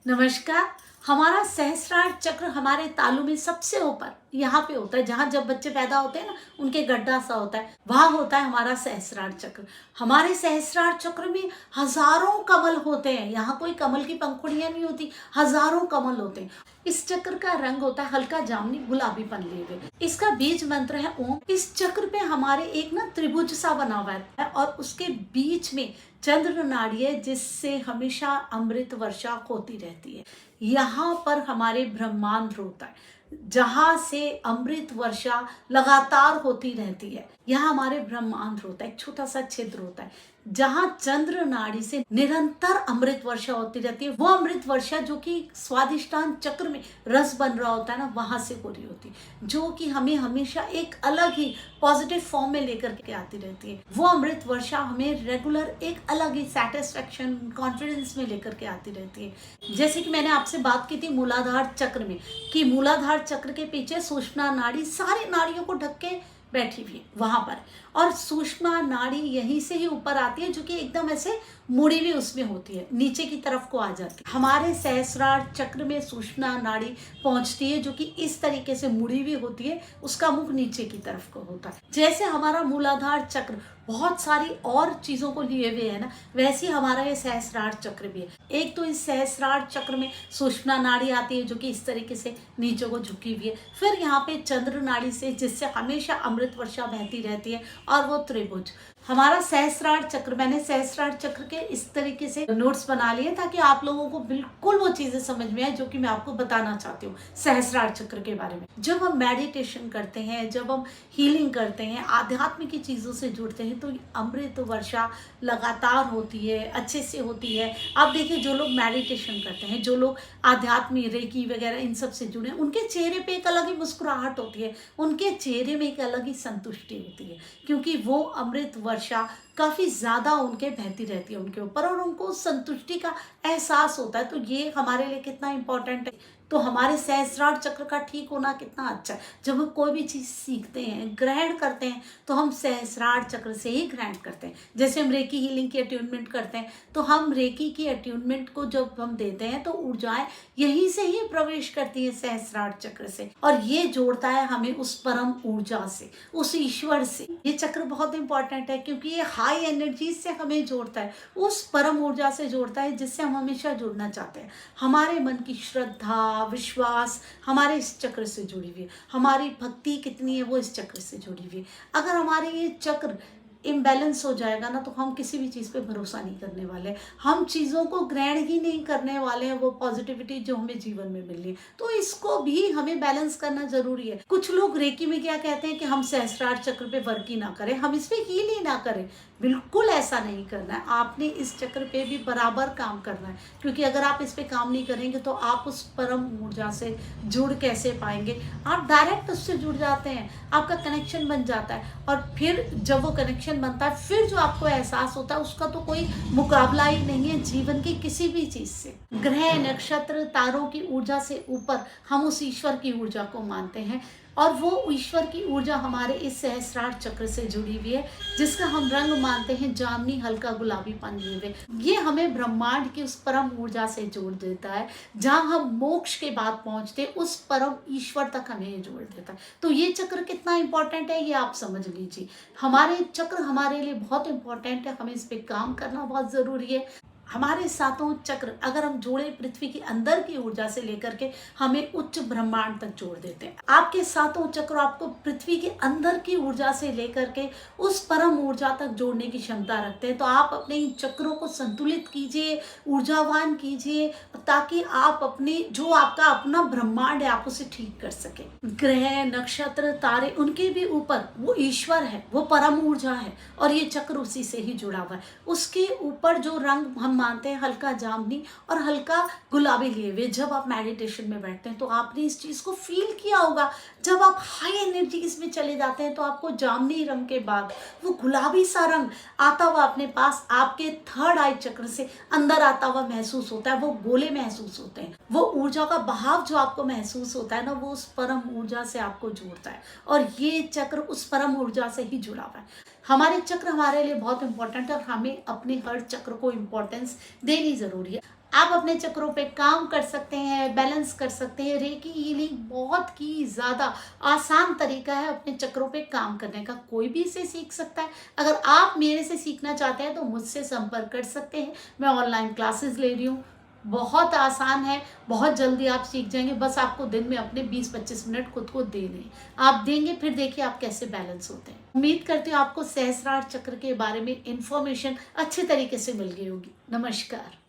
नमस्कार। हमारा सहस्रार चक्र हमारे तालू में सबसे ऊपर यहाँ पे होता है, जहाँ जब बच्चे पैदा होते हैं ना, उनके गड्ढा सा होता है, वहाँ होता है हमारा सहस्रार चक्र। हमारे सहस्रार चक्र में हजारों कमल होते हैं। यहाँ कोई कमल की पंखुड़ियां नहीं होती, हजारों कमल होते हैं। इस चक्र का रंग होता है हल्का जामुनी गुलाबीपन लिए हुए। इसका बीज मंत्र है ओम। इस चक्र पे हमारे एक ना त्रिभुज सा बना हुआ है और उसके बीच में चंद्र नाड़ी है, जिससे हमेशा अमृत वर्षा होती रहती है। यहाँ पर हमारे ब्रह्मांड होता है, जहां से अमृत वर्षा लगातार होती रहती है। यहाँ हमारे ब्रह्मांड होता है, एक छोटा सा छिद्र होता है, जहां चंद्र नाड़ी से निरंतर अमृत वर्षा होती रहती है। वो अमृत वर्षा जो कि स्वादिष्टान चक्र में रस बन रहा होता है ना, वहां से हो रही होती है, जो कि हमें हमेशा एक अलग ही पॉजिटिव फॉर्म में लेकर के आती रहती है। वो अमृत वर्षा हमें रेगुलर एक अलग ही सेटिस्फेक्शन, कॉन्फिडेंस में लेकर के आती रहती है। जैसे कि मैंने आपसे बात की थी मूलाधार चक्र में, कि मूलाधार चक्र के पीछे सुषुम्ना नाड़ी सारी नाड़ियों को ढक के बैठी हुई है वहां पर, और सुषुम्ना नाड़ी यहीं से ही ऊपर आती है, जो कि एकदम ऐसे मुड़ी हुई उसमें होती है, नीचे की तरफ को आ जाती है। हमारे सहस्रार चक्र में सुषुम्ना नाड़ी पहुंचती है, जो कि इस तरीके से मुड़ी हुई होती है, उसका मुख नीचे की तरफ को होता है। जैसे हमारा मूलाधार चक्र बहुत सारी और चीजों को लिए हुए है ना, वैसे हमारा ये सहस्रार चक्र भी है। एक तो इस सहस्रार चक्र में सुषुम्ना नाड़ी आती है, जो कि इस तरीके से नीचे को झुकी हुई है। फिर यहाँ पे चंद्र नाड़ी से, जिससे हमेशा अमृत वर्षा बहती रहती है, और वो त्रिभुज हमारा सहस्रार चक्र। मैंने सहस्रार चक्र के इस तरीके से नोट्स बना लिए ताकि आप लोगों को बिल्कुल वो चीजें समझ में आए जो कि मैं आपको बताना चाहती हूँ सहस्रार चक्र के बारे में। जब हम मेडिटेशन करते हैं, जब हम हीलिंग करते हैं, आध्यात्म की चीजों से जुड़ते हैं, तो अमृत वर्षा लगातार होती है, अच्छे से होती है। आप देखिए, जो लोग मेडिटेशन करते हैं, जो लोग आध्यात्मिक रेकी वगैरह इन सब से जुड़े हैं, उनके चेहरे पे एक अलग ही मुस्कुराहट होती है, उनके चेहरे में एक अलग ही संतुष्टि होती है, क्योंकि वो अमृत वर्षा काफी ज्यादा उनके बहती रहती है उनके ऊपर, और उनको संतुष्टि का एहसास होता है। तो ये हमारे लिए कितना इंपॉर्टेंट है। तो हमारे सहस्रार चक्र का ठीक होना कितना अच्छा है। जब हम कोई भी चीज सीखते हैं, ग्रहण करते हैं, तो हम सहस्रार चक्र से ही ग्रहण करते हैं। जैसे हम रेकी हीलिंग की अट्यूनमेंट करते हैं, तो हम रेकी की अट्यूनमेंट को जब हम देते हैं, तो ऊर्जाएं यहीं से ही प्रवेश करती है सहस्रार चक्र से, और ये जोड़ता है हमें उस परम ऊर्जा से, उस ईश्वर से। ये चक्र बहुत इंपॉर्टेंट है, क्योंकि ये हाई एनर्जी से हमें जोड़ता है, उस परम ऊर्जा से जोड़ता है, जिससे हम हमेशा जुड़ना चाहते हैं। हमारे मन की श्रद्धा, विश्वास हमारे इस चक्र से जुड़ी हुई है। हमारी भक्ति कितनी है, वो इस चक्र से जुड़ी हुई है। अगर हमारे ये चक्र इम्बैलेंस हो जाएगा ना, तो हम किसी भी चीज पे भरोसा नहीं करने वाले, हम चीजों को ग्रहण ही नहीं करने वाले हैं, वो पॉजिटिविटी जो हमें जीवन में मिल रही है। तो इसको भी हमें बैलेंस करना जरूरी है। कुछ लोग रेकी में क्या कहते हैं कि हम सहस्रार चक्र पे वर्क ही ना करें, हम इस पे हील ही ना करें। बिल्कुल ऐसा नहीं करना है। आपने इस चक्र पे भी बराबर काम करना है, क्योंकि अगर आप इस पे काम नहीं करेंगे, तो आप उस परम ऊर्जा से जुड़ कैसे पाएंगे। आप डायरेक्ट उससे जुड़ जाते हैं, आपका कनेक्शन बन जाता है, और फिर जब वो कनेक्शन बनता है, फिर जो आपको एहसास होता है, उसका तो कोई मुकाबला ही नहीं है जीवन की किसी भी चीज से। ग्रह, नक्षत्र, तारों की ऊर्जा से ऊपर हम उस ईश्वर की ऊर्जा को मानते हैं, और वो ईश्वर की ऊर्जा हमारे इस सहस्रार चक्र से जुड़ी हुई है, जिसका हम रंग मानते हैं जामुनी हल्का गुलाबी पान लिए हुए। ये हमें ब्रह्मांड की उस परम ऊर्जा से जोड़ देता है, जहां हम मोक्ष के बाद पहुंचते, उस परम ईश्वर तक हमें जोड़ देता है। तो ये चक्र कितना इंपॉर्टेंट है, ये आप समझ लीजिए। हमारे चक्र हमारे लिए बहुत इंपॉर्टेंट है, हमें इस पे काम करना बहुत जरूरी है। हमारे सातों चक्र अगर हम जोड़े, पृथ्वी के अंदर की ऊर्जा से लेकर के हमें उच्च ब्रह्मांड तक जोड़ देते हैं। आपके सातों चक्र आपको पृथ्वी के अंदर की ऊर्जा से लेकर के उस परम ऊर्जा तक जोड़ने की क्षमता रखते हैं। तो आप अपने इन चक्रों को संतुलित कीजिए, ऊर्जावान कीजिए, ताकि आप अपने जो आपका अपना ब्रह्मांड है, आप उसे ठीक कर सके। ग्रह, नक्षत्र, तारे, उनके भी ऊपर वो ईश्वर है, वो परम ऊर्जा है, और ये चक्र उसी से ही जुड़ा हुआ है। उसके ऊपर जो रंग हम मानते हैं हल्का जामुनी और हल्का गुलाबी लिए हुए, जब आप मेडिटेशन में बैठते हैं, तो आपने इस चीज को फील किया होगा। जब आप हाई एनर्जीज में चले जाते हैं, तो आपको जामुनी रंग के बाद वो गुलाबी सा रंग आता हुआ अपने पास, आपके थर्ड आई चक्र से अंदर आता हुआ महसूस होता है। वो गोले महसूस होते हैं, वो ऊर्जा का बहाव जो आपको महसूस होता है ना, वो उस परम ऊर्जा से आपको जोड़ता है, और ये चक्र उस परम ऊर्जा से ही जुड़ा हुआ है। हमारे चक्र हमारे लिए बहुत इंपॉर्टेंट है, और हमें अपने हर चक्र को इंपॉर्टेंस देनी जरूरी है। आप अपने चक्रों पे काम कर सकते हैं, बैलेंस कर सकते हैं। रेकी हीलिंग बहुत ही ज़्यादा आसान तरीका है अपने चक्रों पे काम करने का, कोई भी इसे सीख सकता है। अगर आप मेरे से सीखना चाहते हैं तो मुझसे संपर्क कर सकते हैं। मैं ऑनलाइन क्लासेस ले रही हूँ, बहुत आसान है, बहुत जल्दी आप सीख जाएंगे। बस आपको दिन में अपने 20-25 मिनट खुद को देने हैं। आप देंगे, फिर देखिए आप कैसे बैलेंस होते हैं। उम्मीद करती हूँ आपको सहस्रार चक्र के बारे में इंफॉर्मेशन अच्छे तरीके से मिल गई होगी। नमस्कार।